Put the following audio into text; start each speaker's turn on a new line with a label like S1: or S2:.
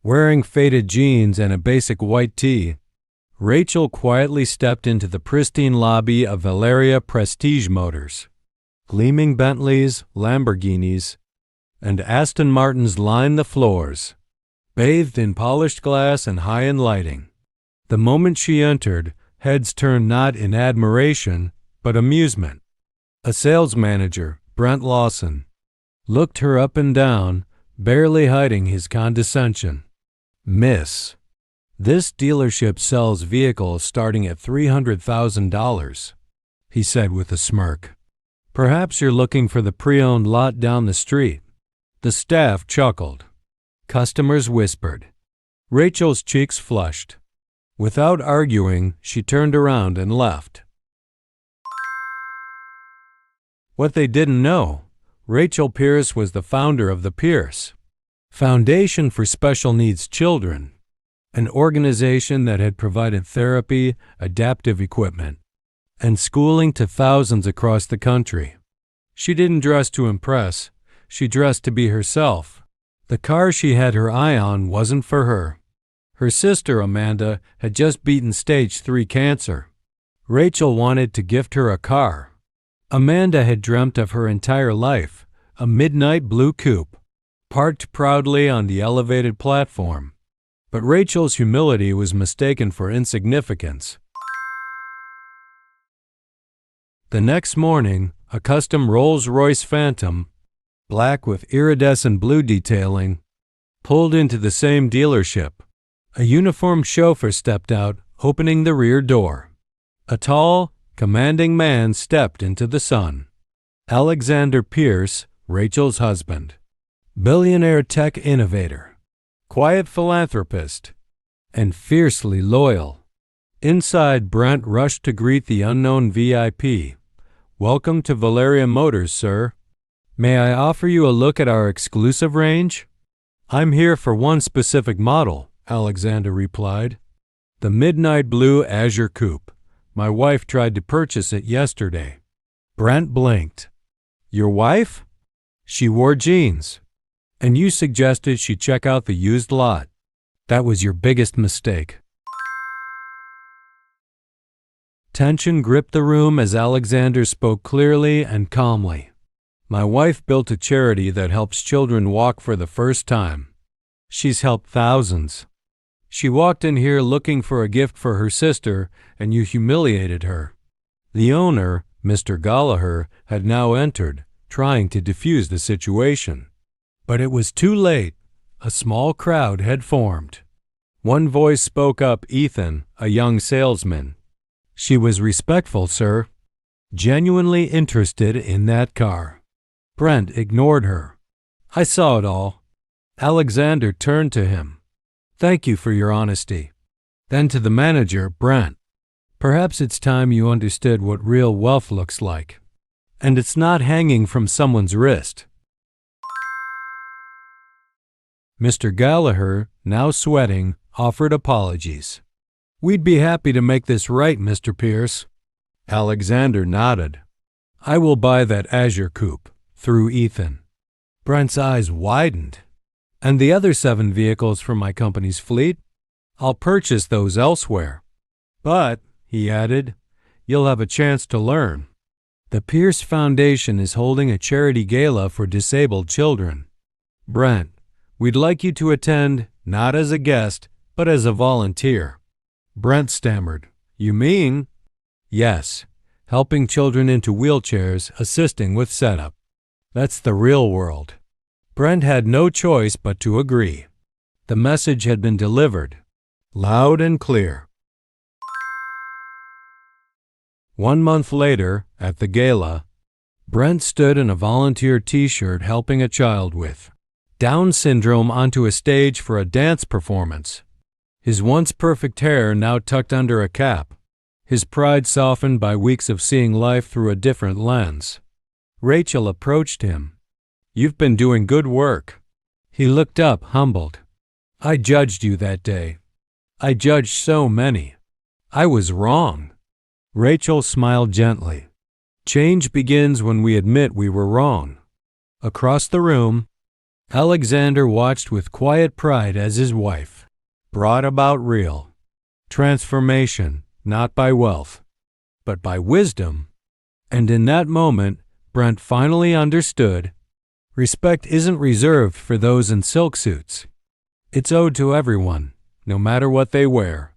S1: Wearing faded jeans and a basic white tee, Rachel quietly stepped into the pristine lobby of Valeria Prestige Motors. Gleaming Bentleys, Lamborghinis, and Aston Martins lined the floors, bathed in polished glass and high-end lighting. The moment she entered, heads turned not in admiration, but amusement. A sales manager, Brent Lawson, looked her up and down, barely hiding his condescension. "Miss, this dealership sells vehicles starting at $300,000, he said with a smirk. "Perhaps you're looking for the pre-owned lot down the street." The staff chuckled. Customers whispered. Rachel's cheeks flushed. Without arguing, she turned around and left. What they didn't know, Rachel Pierce was the founder of the Pierce Foundation for Special Needs Children, an organization that had provided therapy, adaptive equipment, and schooling to thousands across the country. She didn't dress to impress, she dressed to be herself. The car she had her eye on wasn't for her. Her sister, Amanda, had just beaten stage 3 cancer. Rachel wanted to gift her a car. Amanda had dreamt of her entire life, a midnight blue coupe, parked proudly on the elevated platform. But Rachel's humility was mistaken for insignificance. The next morning, a custom Rolls-Royce Phantom, black with iridescent blue detailing, pulled into the same dealership. A uniformed chauffeur stepped out, opening the rear door. A tall, commanding man stepped into the sun. Alexander Pierce, Rachel's husband. Billionaire tech innovator, quiet philanthropist, and fiercely loyal. Inside, Brent rushed to greet the unknown VIP. "Welcome to Valeria Motors, sir. May I offer you a look at our exclusive range?" "I'm here for one specific model," Alexander replied. "The midnight blue Azure Coupe. My wife tried to purchase it yesterday." Brent blinked. "Your wife? She wore jeans. And you suggested she check out the used lot. That was your biggest mistake." Tension gripped the room as Alexander spoke clearly and calmly. "My wife built a charity that helps children walk for the first time. She's helped thousands. She walked in here looking for a gift for her sister, and you humiliated her." The owner, Mr. Gallagher, had now entered, trying to defuse the situation. But it was too late. A small crowd had formed. One voice spoke up, Ethan, a young salesman. "She was respectful, sir. Genuinely interested in that car." Brent ignored her. "I saw it all." Alexander turned to him. "Thank you for your honesty." Then to the manager, Brent. "Perhaps it's time you understood what real wealth looks like. And it's not hanging from someone's wrist." Mr. Gallagher, now sweating, offered apologies. "We'd be happy to make this right, Mr. Pierce." Alexander nodded. "I will buy that Azure Coupe," through Ethan. Brent's eyes widened. "And the other 7 vehicles from my company's fleet? I'll purchase those elsewhere. But," he added, "you'll have a chance to learn. The Pierce Foundation is holding a charity gala for disabled children. Brent, we'd like you to attend, not as a guest, but as a volunteer." Brent stammered. "You mean?" "Yes, helping children into wheelchairs, assisting with setup. That's the real world." Brent had no choice but to agree. The message had been delivered, loud and clear. 1 month later, at the gala, Brent stood in a volunteer t-shirt helping a child with Down syndrome onto a stage for a dance performance. His once perfect hair now tucked under a cap, his pride softened by weeks of seeing life through a different lens. Rachel approached him. "You've been doing good work." He looked up, humbled. "I judged you that day. I judged so many. I was wrong." Rachel smiled gently. "Change begins when we admit we were wrong." Across the room, Alexander watched with quiet pride as his wife brought about real transformation, not by wealth, but by wisdom. And in that moment, Brent finally understood respect isn't reserved for those in silk suits. It's owed to everyone, no matter what they wear.